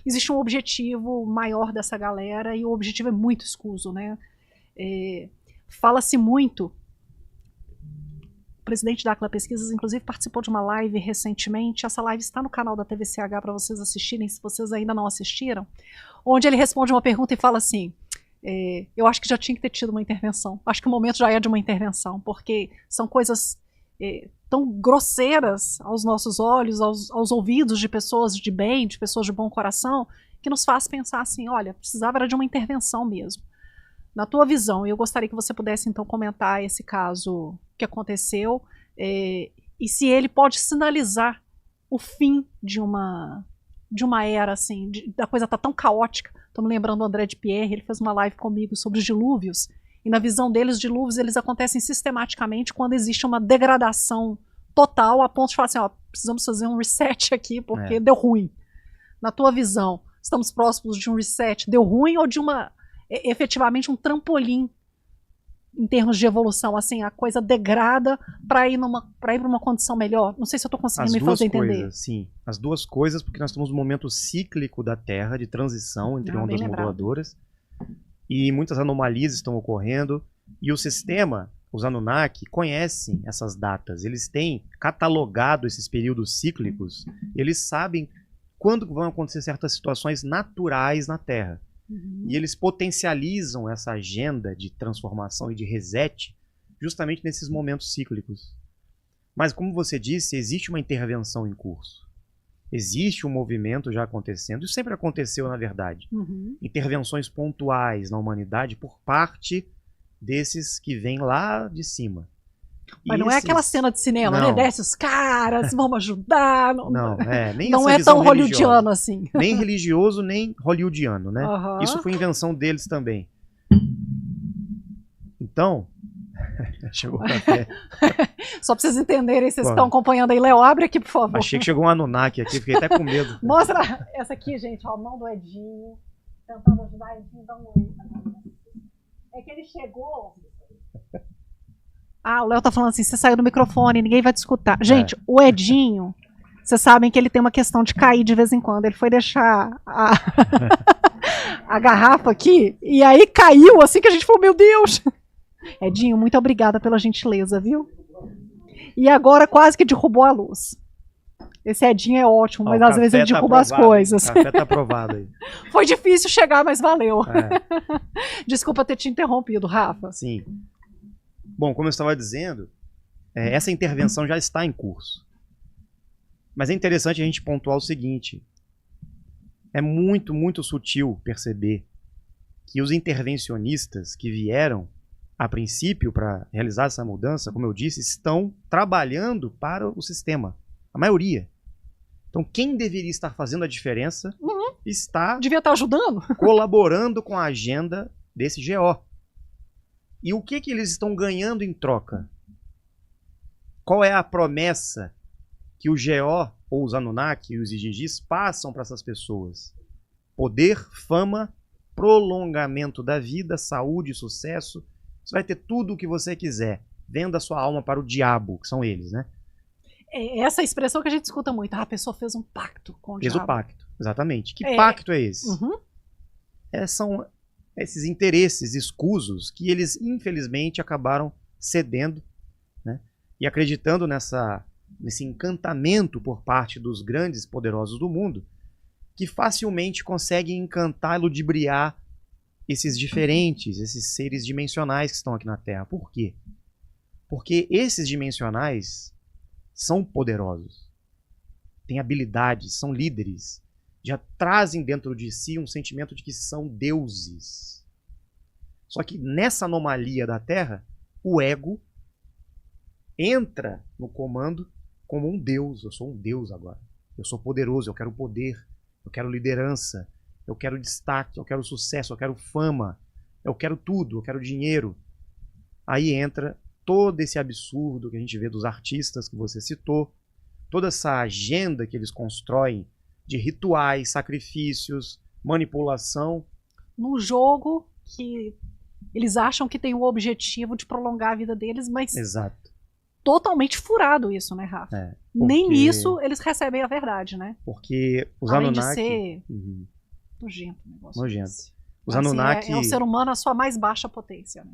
existe um objetivo maior dessa galera, e o objetivo é muito escuso, né? Fala-se muito. O presidente da Acla Pesquisas, inclusive, participou de uma live recentemente. Essa live está no canal da TVCH para vocês assistirem, se vocês ainda não assistiram, onde ele responde uma pergunta e fala assim: eu acho que já tinha que ter tido uma intervenção. Acho que o momento já é de uma intervenção, porque são coisas tão grosseiras aos nossos olhos, aos ouvidos de pessoas de bem, de pessoas de bom coração, que nos faz pensar assim, olha, precisava era de uma intervenção mesmo. Na tua visão, eu gostaria que você pudesse então comentar esse caso que aconteceu, e se ele pode sinalizar o fim de uma era assim, da coisa tá tão caótica. Estou me lembrando do André de Pierre, ele fez uma live comigo sobre os dilúvios, e na visão deles, os dilúvios eles acontecem sistematicamente quando existe uma degradação total, a ponto de falar assim, ó, precisamos fazer um reset aqui, porque deu ruim. Na tua visão, estamos próximos de um reset, deu ruim, ou de efetivamente um trampolim em termos de evolução, assim, a coisa degrada para ir para uma condição melhor? Não sei se eu estou conseguindo me fazer entender. As duas coisas, sim. As duas coisas, porque nós estamos num momento cíclico da Terra, de transição entre ondas moduladoras, e muitas anomalias estão ocorrendo, e o sistema, os Anunnaki, conhecem essas datas, eles têm catalogado esses períodos cíclicos, eles sabem quando vão acontecer certas situações naturais na Terra. E eles potencializam essa agenda de transformação e de reset justamente nesses momentos cíclicos. Mas, como você disse, existe uma intervenção em curso. Existe um movimento já acontecendo. Isso sempre aconteceu, na verdade. Intervenções pontuais na humanidade por parte desses que vêm lá de cima. Mas não é aquela cena de cinema, né? Desce os caras, vamos ajudar. Nem não é tão hollywoodiano assim. Nem religioso, nem hollywoodiano, né? Isso foi invenção deles também. Então, chegou o café. Só pra vocês entenderem, vocês estão acompanhando aí. Léo, abre aqui, por favor. Achei que chegou um Anunnaki aqui, fiquei até com medo. Mostra essa aqui, gente, ó, a mão do Edinho, tentando ajudar Edinho, dá um oi. É que ele chegou... o Léo tá falando assim, você saiu do microfone, ninguém vai te escutar. Gente, o Edinho, vocês sabem que ele tem uma questão de cair de vez em quando. Ele foi deixar a garrafa aqui, e aí caiu, assim que a gente falou, meu Deus. Edinho, muito obrigada pela gentileza, viu? E agora quase que derrubou a luz. Esse Edinho é ótimo, mas às vezes ele derruba as coisas. O café tá aprovado aí. Foi difícil chegar, mas valeu. Desculpa ter te interrompido, Rafa. Sim. Bom, como eu estava dizendo, essa intervenção já está em curso. Mas é interessante a gente pontuar o seguinte. É muito, muito sutil perceber que os intervencionistas que vieram, a princípio, para realizar essa mudança, como eu disse, estão trabalhando para o sistema. A maioria. Então, quem deveria estar fazendo a diferença devia estar ajudando, colaborando com a agenda desse GO. E o que eles estão ganhando em troca? Qual é a promessa que o GO, ou os Anunnaki e os Igigis passam para essas pessoas? Poder, fama, prolongamento da vida, saúde, sucesso. Você vai ter tudo o que você quiser. Venda sua alma para o diabo, que são eles, né? É essa expressão que a gente escuta muito. A pessoa fez um pacto com o diabo. Fez o pacto, exatamente. Que pacto é esse? São esses interesses escusos que eles, infelizmente, acabaram cedendo, né? E acreditando nesse encantamento por parte dos grandes poderosos do mundo, que facilmente conseguem encantar, ludibriar esses diferentes, esses seres dimensionais que estão aqui na Terra. Por quê? Porque esses dimensionais são poderosos, têm habilidades, são líderes, já trazem dentro de si um sentimento de que são deuses. Só que nessa anomalia da Terra, o ego entra no comando como um deus. Eu sou um deus agora. Eu sou poderoso, eu quero poder, eu quero liderança, eu quero destaque, eu quero sucesso, eu quero fama, eu quero tudo, eu quero dinheiro. Aí entra todo esse absurdo que a gente vê dos artistas que você citou, toda essa agenda que eles constroem de rituais, sacrifícios, manipulação. Num jogo que eles acham que tem o objetivo de prolongar a vida deles, mas exato. Totalmente furado isso, né, Rafa? Nem nisso eles recebem a verdade, né? Porque os Além Anunnaki... de ser Nojento o negócio. Nojento. Os assim, Anunnaki... é o ser humano a sua mais baixa potência. Né?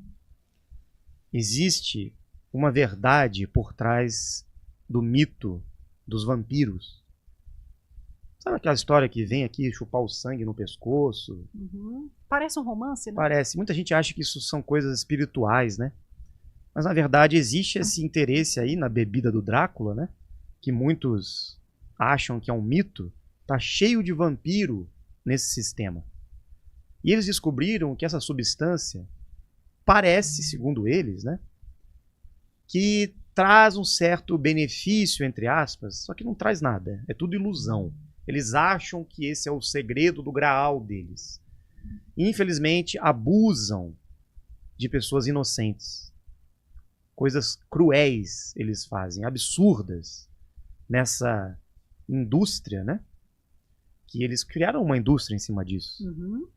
Existe uma verdade por trás do mito dos vampiros. Sabe aquela história que vem aqui chupar o sangue no pescoço? Uhum. Parece um romance, né? Parece. Muita gente acha que isso são coisas espirituais, né? Mas, na verdade, existe esse interesse aí na bebida do Drácula, né? Que muitos acham que é um mito. Tá cheio de vampiro nesse sistema. E eles descobriram que essa substância parece, segundo eles, né? Que traz um certo benefício, entre aspas, só que não traz nada. É tudo ilusão. Eles acham que esse é o segredo do Graal deles. E, infelizmente, abusam de pessoas inocentes. Coisas cruéis eles fazem, absurdas, nessa indústria, né? Que eles criaram uma indústria em cima disso. Uhum.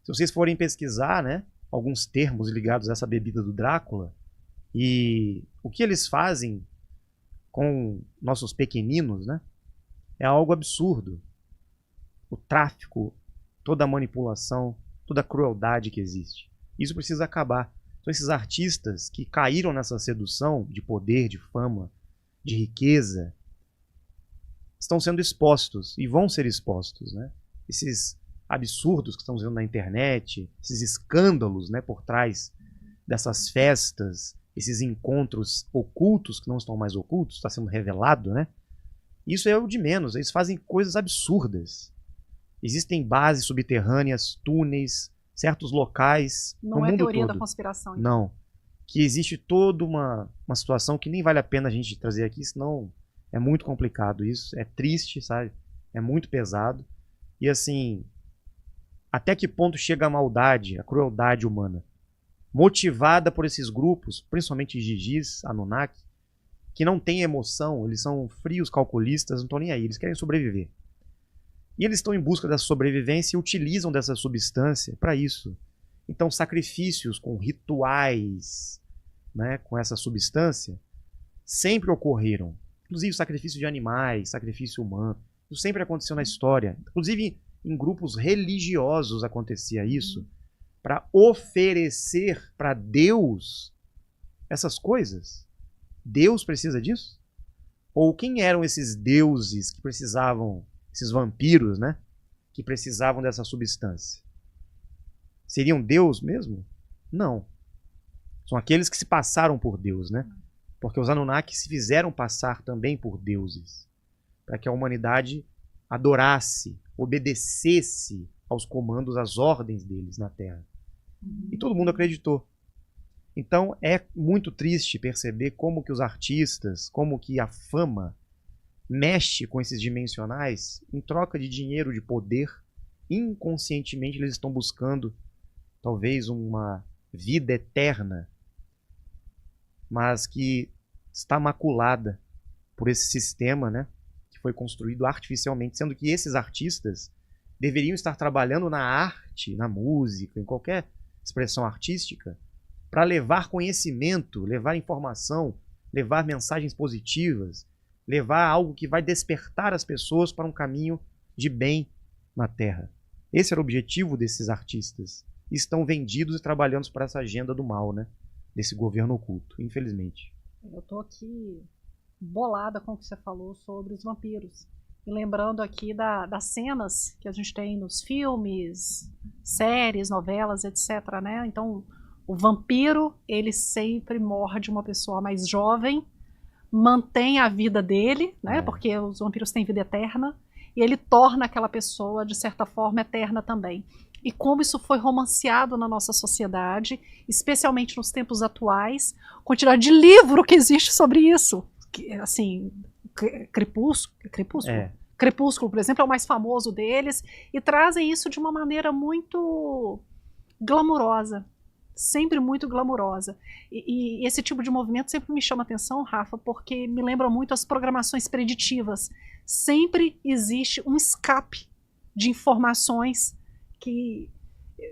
Se vocês forem pesquisar, né, alguns termos ligados a essa bebida do Drácula, e o que eles fazem com nossos pequeninos, né, é algo absurdo. O tráfico, toda a manipulação, toda a crueldade que existe. Isso precisa acabar. São esses artistas que caíram nessa sedução de poder, de fama, de riqueza, estão sendo expostos e vão ser expostos, né? Esses absurdos que estamos vendo na internet, esses escândalos, né, por trás dessas festas, esses encontros ocultos que não estão mais ocultos, está sendo revelado, né? Isso é o de menos. Eles fazem coisas absurdas. Existem bases subterrâneas, túneis, certos locais no mundo todo. Não é teoria da conspiração. Então. Não. Que existe toda uma situação que nem vale a pena a gente trazer aqui, senão é muito complicado isso. É triste, sabe? É muito pesado. E assim, até que ponto chega a maldade, a crueldade humana? Motivada por esses grupos, principalmente Gigis, Anunnaki, que não têm emoção, eles são frios, calculistas, não estão nem aí, eles querem sobreviver. E eles estão em busca dessa sobrevivência e utilizam dessa substância para isso. Então, sacrifícios com rituais, né, com essa substância, sempre ocorreram. Inclusive sacrifício de animais, sacrifício humano. Isso sempre aconteceu na história. Inclusive em grupos religiosos acontecia isso, para oferecer para Deus essas coisas. Deus precisa disso? Ou quem eram esses deuses que precisavam, esses vampiros, né? Que precisavam dessa substância? Seriam Deus mesmo? Não. São aqueles que se passaram por Deus, né? Porque os Anunnaki se fizeram passar também por deuses. Para que a humanidade adorasse, obedecesse aos comandos, às ordens deles na Terra. E todo mundo acreditou. Então é muito triste perceber como que os artistas, como que a fama mexe com esses dimensionais em troca de dinheiro, de poder. Inconscientemente eles estão buscando talvez uma vida eterna, mas que está maculada por esse sistema, né, que foi construído artificialmente, sendo que esses artistas deveriam estar trabalhando na arte, na música, em qualquer expressão artística, para levar conhecimento, levar informação, levar mensagens positivas, levar algo que vai despertar as pessoas para um caminho de bem na Terra. Esse era o objetivo desses artistas. Estão vendidos e trabalhando para essa agenda do mal, né? Desse governo oculto, infelizmente. Eu tô aqui bolada com o que você falou sobre os vampiros. E lembrando aqui das cenas que a gente tem nos filmes, séries, novelas, etc, né? Então, o vampiro, ele sempre morde uma pessoa mais jovem, mantém a vida dele, né? Porque os vampiros têm vida eterna, e ele torna aquela pessoa, de certa forma, eterna também. E como isso foi romanceado na nossa sociedade, especialmente nos tempos atuais, quantidade de livro que existe sobre isso. Assim, Crepúsculo, por exemplo, é o mais famoso deles, e trazem isso de uma maneira muito glamurosa. Sempre muito glamurosa. E esse tipo de movimento sempre me chama atenção, Rafa, porque me lembra muito as programações preditivas. Sempre existe um escape de informações que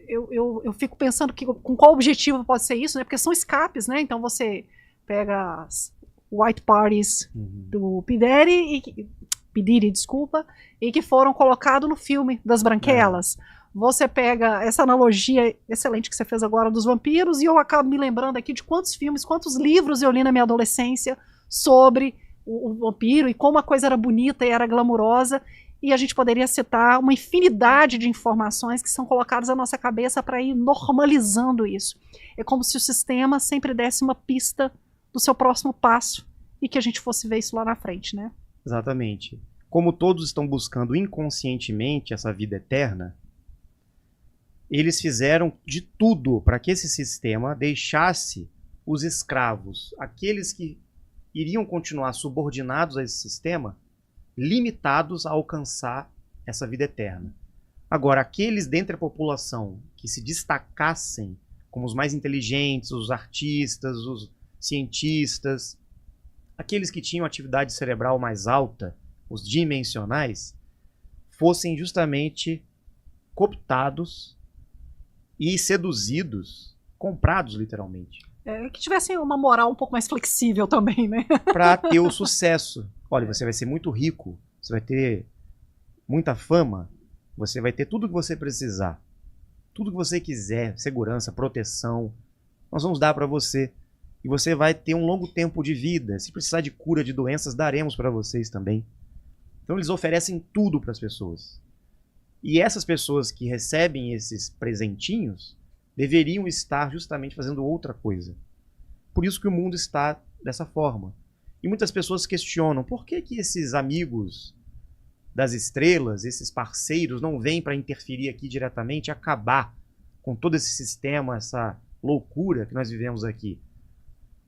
eu fico pensando que, com qual objetivo pode ser isso, né? Porque são escapes, né? Então você pega as white parties do P. pedirem desculpa, e que foram colocados no filme das Branquelas. Você pega essa analogia excelente que você fez agora dos vampiros, e eu acabo me lembrando aqui de quantos filmes, quantos livros eu li na minha adolescência sobre o vampiro, e como a coisa era bonita e era glamurosa, e a gente poderia citar uma infinidade de informações que são colocadas na nossa cabeça para ir normalizando isso. É como se o sistema sempre desse uma pista do seu próximo passo e que a gente fosse ver isso lá na frente, né? Exatamente. Como todos estão buscando inconscientemente essa vida eterna, eles fizeram de tudo para que esse sistema deixasse os escravos, aqueles que iriam continuar subordinados a esse sistema, limitados a alcançar essa vida eterna. Agora, aqueles dentre a população que se destacassem como os mais inteligentes, os artistas, os cientistas, aqueles que tinham atividade cerebral mais alta, os dimensionais, fossem justamente cooptados e seduzidos, comprados literalmente. Que tivessem uma moral um pouco mais flexível também, né? Para ter o sucesso. Olha, você vai ser muito rico, você vai ter muita fama, você vai ter tudo que você precisar. Tudo que você quiser, segurança, proteção, nós vamos dar para você. E você vai ter um longo tempo de vida. Se precisar de cura de doenças, daremos para vocês também. Então eles oferecem tudo para as pessoas. E essas pessoas que recebem esses presentinhos deveriam estar justamente fazendo outra coisa. Por isso que o mundo está dessa forma. E muitas pessoas questionam por que esses amigos das estrelas, esses parceiros, não vêm para interferir aqui diretamente e acabar com todo esse sistema, essa loucura que nós vivemos aqui.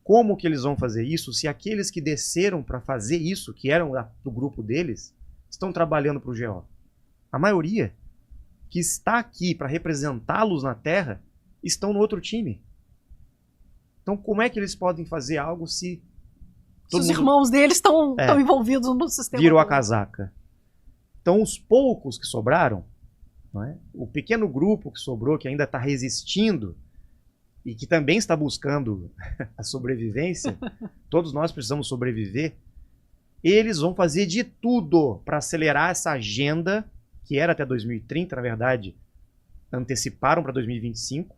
Como que eles vão fazer isso se aqueles que desceram para fazer isso, que eram do grupo deles, estão trabalhando para o GO? A maioria que está aqui para representá-los na Terra estão no outro time. Então como é que eles podem fazer algo se os irmãos deles estão envolvidos no sistema? Virou a casaca. Então os poucos que sobraram, não é? O pequeno grupo que sobrou, que ainda está resistindo e que também está buscando a sobrevivência, todos nós precisamos sobreviver, eles vão fazer de tudo para acelerar essa agenda, que era até 2030, na verdade, anteciparam para 2025,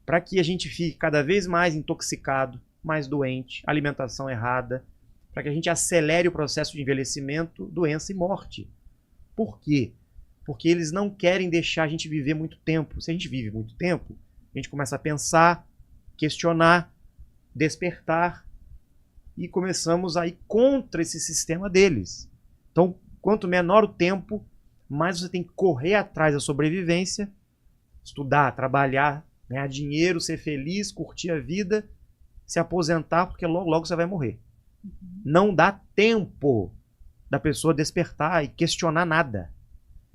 para que a gente fique cada vez mais intoxicado, mais doente, alimentação errada, para que a gente acelere o processo de envelhecimento, doença e morte. Por quê? Porque eles não querem deixar a gente viver muito tempo. Se a gente vive muito tempo, a gente começa a pensar, questionar, despertar e começamos a ir contra esse sistema deles. Então, quanto menor o tempo, mais você tem que correr atrás da sobrevivência, estudar, trabalhar, ganhar dinheiro, ser feliz, curtir a vida, se aposentar, porque logo, logo você vai morrer. Não dá tempo da pessoa despertar e questionar nada.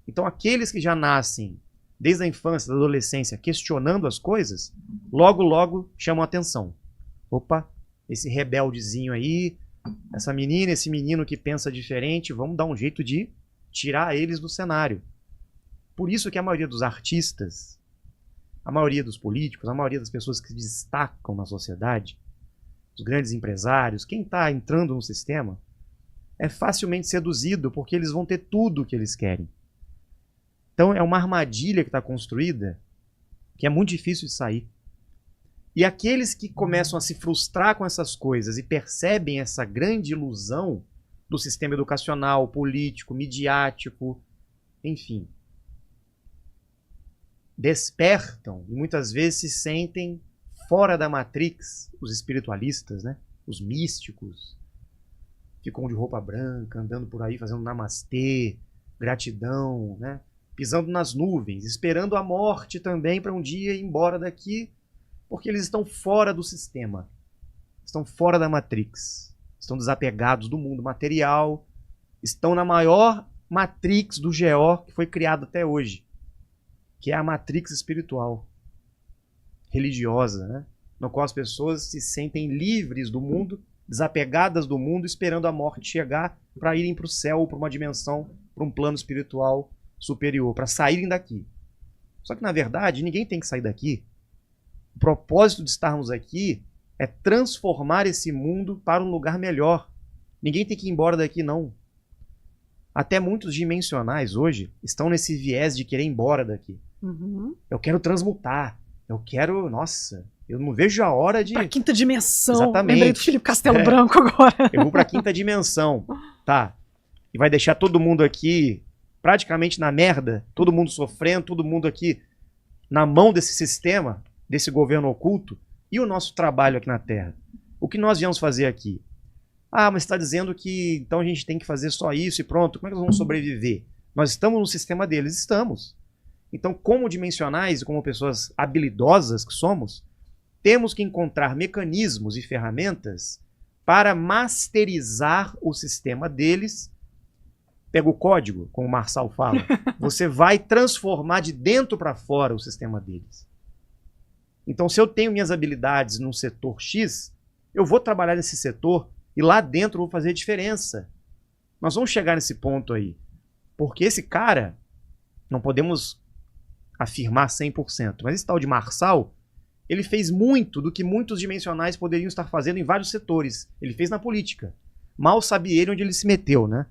Então, aqueles que já nascem desde a infância, da adolescência, questionando as coisas, logo, logo chamam a atenção. Opa, esse rebeldezinho aí, essa menina, esse menino que pensa diferente, vamos dar um jeito de tirar eles do cenário. Por isso que a maioria dos artistas, a maioria dos políticos, a maioria das pessoas que se destacam na sociedade, os grandes empresários, quem está entrando no sistema, é facilmente seduzido porque eles vão ter tudo o que eles querem. Então é uma armadilha que está construída que é muito difícil de sair. E aqueles que começam a se frustrar com essas coisas e percebem essa grande ilusão do sistema educacional, político, midiático, enfim, despertam e muitas vezes se sentem fora da Matrix, os espiritualistas, né? Os místicos, ficam de roupa branca, andando por aí fazendo namastê, gratidão, né? Pisando nas nuvens, esperando a morte também para um dia ir embora daqui, porque eles estão fora do sistema, estão fora da Matrix, estão desapegados do mundo material, estão na maior Matrix do GO que foi criada até hoje, que é a Matrix espiritual, religiosa, né? No qual as pessoas se sentem livres do mundo, desapegadas do mundo, esperando a morte chegar para irem para o céu ou para uma dimensão, para um plano espiritual superior, para saírem daqui. Só que, na verdade, ninguém tem que sair daqui. O propósito de estarmos aqui é transformar esse mundo para um lugar melhor. Ninguém tem que ir embora daqui, não. Até muitos dimensionais hoje estão nesse viés de querer ir embora daqui. Eu quero transmutar. Eu quero... Nossa, eu não vejo a hora de... Pra quinta dimensão. Exatamente. Lembrei do Felipe Castelo Branco agora. Eu vou pra quinta dimensão. Tá. E vai deixar todo mundo aqui praticamente na merda. Todo mundo sofrendo. Todo mundo aqui na mão desse sistema, desse governo oculto. E o nosso trabalho aqui na Terra? O que nós viemos fazer aqui? Ah, mas está dizendo que então a gente tem que fazer só isso e pronto. Como é que nós vamos sobreviver? Nós estamos no sistema deles? Estamos. Então, como dimensionais e como pessoas habilidosas que somos, temos que encontrar mecanismos e ferramentas para masterizar o sistema deles. Pega o código, como o Marçal fala. Você vai transformar de dentro para fora o sistema deles. Então, se eu tenho minhas habilidades num setor X, eu vou trabalhar nesse setor e lá dentro eu vou fazer diferença. Nós vamos chegar nesse ponto aí. Porque esse cara, não podemos afirmar 100%, mas esse tal de Marçal, ele fez muito do que muitos dimensionais poderiam estar fazendo em vários setores. Ele fez na política. Mal sabe ele onde ele se meteu, né?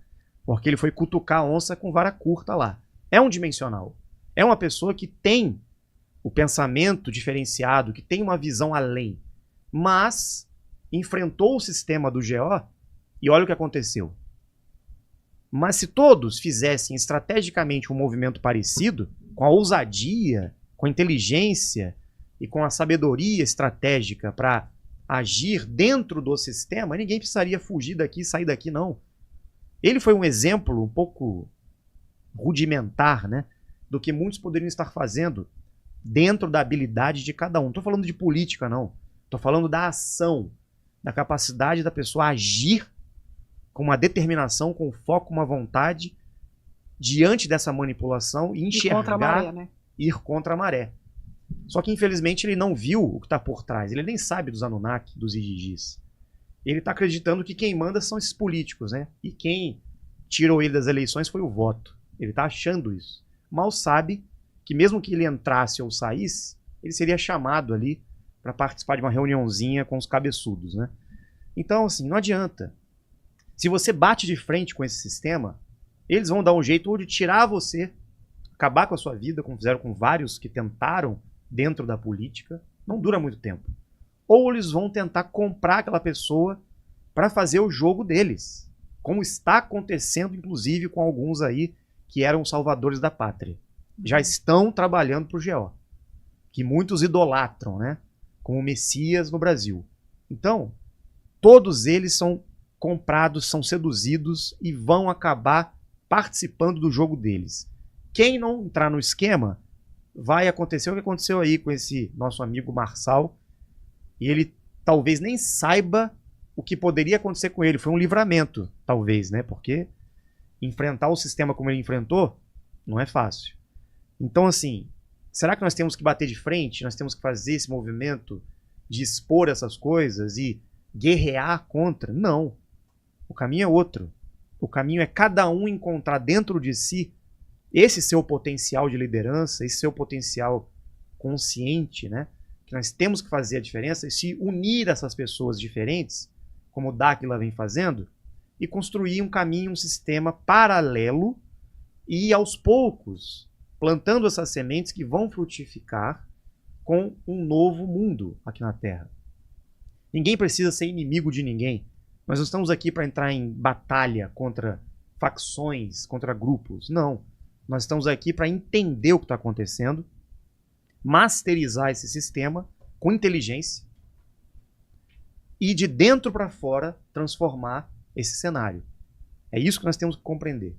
Porque ele foi cutucar a onça com vara curta lá. É um dimensional. É uma pessoa que tem o pensamento diferenciado, que tem uma visão além. Mas enfrentou o sistema do GO e olha o que aconteceu. Mas se todos fizessem estrategicamente um movimento parecido, com a ousadia, com a inteligência e com a sabedoria estratégica para agir dentro do sistema, ninguém precisaria fugir daqui e sair daqui, não. Ele foi um exemplo um pouco rudimentar, né, do que muitos poderiam estar fazendo dentro da habilidade de cada um. Não estou falando de política, não. Estou falando da ação, da capacidade da pessoa agir com uma determinação, com foco, uma vontade, diante dessa manipulação e enxergar, contra a maré, né? Ir contra a maré. Só que, infelizmente, ele não viu o que está por trás. Ele nem sabe dos Anunnaki, dos Igigis. Ele está acreditando que quem manda são esses políticos, né? E quem tirou ele das eleições foi o voto. Ele está achando isso. Mal sabe que mesmo que ele entrasse ou saísse, ele seria chamado ali para participar de uma reuniãozinha com os cabeçudos, né? Então, assim, não adianta. Se você bate de frente com esse sistema, eles vão dar um jeito ou de tirar você, acabar com a sua vida, como fizeram com vários que tentaram dentro da política. Não dura muito tempo. Ou eles vão tentar comprar aquela pessoa para fazer o jogo deles. Como está acontecendo, inclusive, com alguns aí que eram salvadores da pátria. Já estão trabalhando para o GO. Que muitos idolatram, né? Como Messias no Brasil. Então, todos eles são comprados, são seduzidos e vão acabar participando do jogo deles. Quem não entrar no esquema, vai acontecer o que aconteceu aí com esse nosso amigo Marçal. E ele talvez nem saiba o que poderia acontecer com ele. Foi um livramento, talvez, né? Porque enfrentar o sistema como ele enfrentou não é fácil. Então, assim, será que nós temos que bater de frente? Nós temos que fazer esse movimento de expor essas coisas e guerrear contra? Não. O caminho é outro. O caminho é cada um encontrar dentro de si esse seu potencial de liderança, esse seu potencial consciente, né? Que nós temos que fazer a diferença e se unir essas pessoas diferentes, como o Dáquila vem fazendo, e construir um caminho, um sistema paralelo e, aos poucos, plantando essas sementes que vão frutificar com um novo mundo aqui na Terra. Ninguém precisa ser inimigo de ninguém. Nós não estamos aqui para entrar em batalha contra facções, contra grupos. Não. Nós estamos aqui para entender o que está acontecendo, masterizar esse sistema com inteligência e de dentro para fora transformar esse cenário. É isso que nós temos que compreender.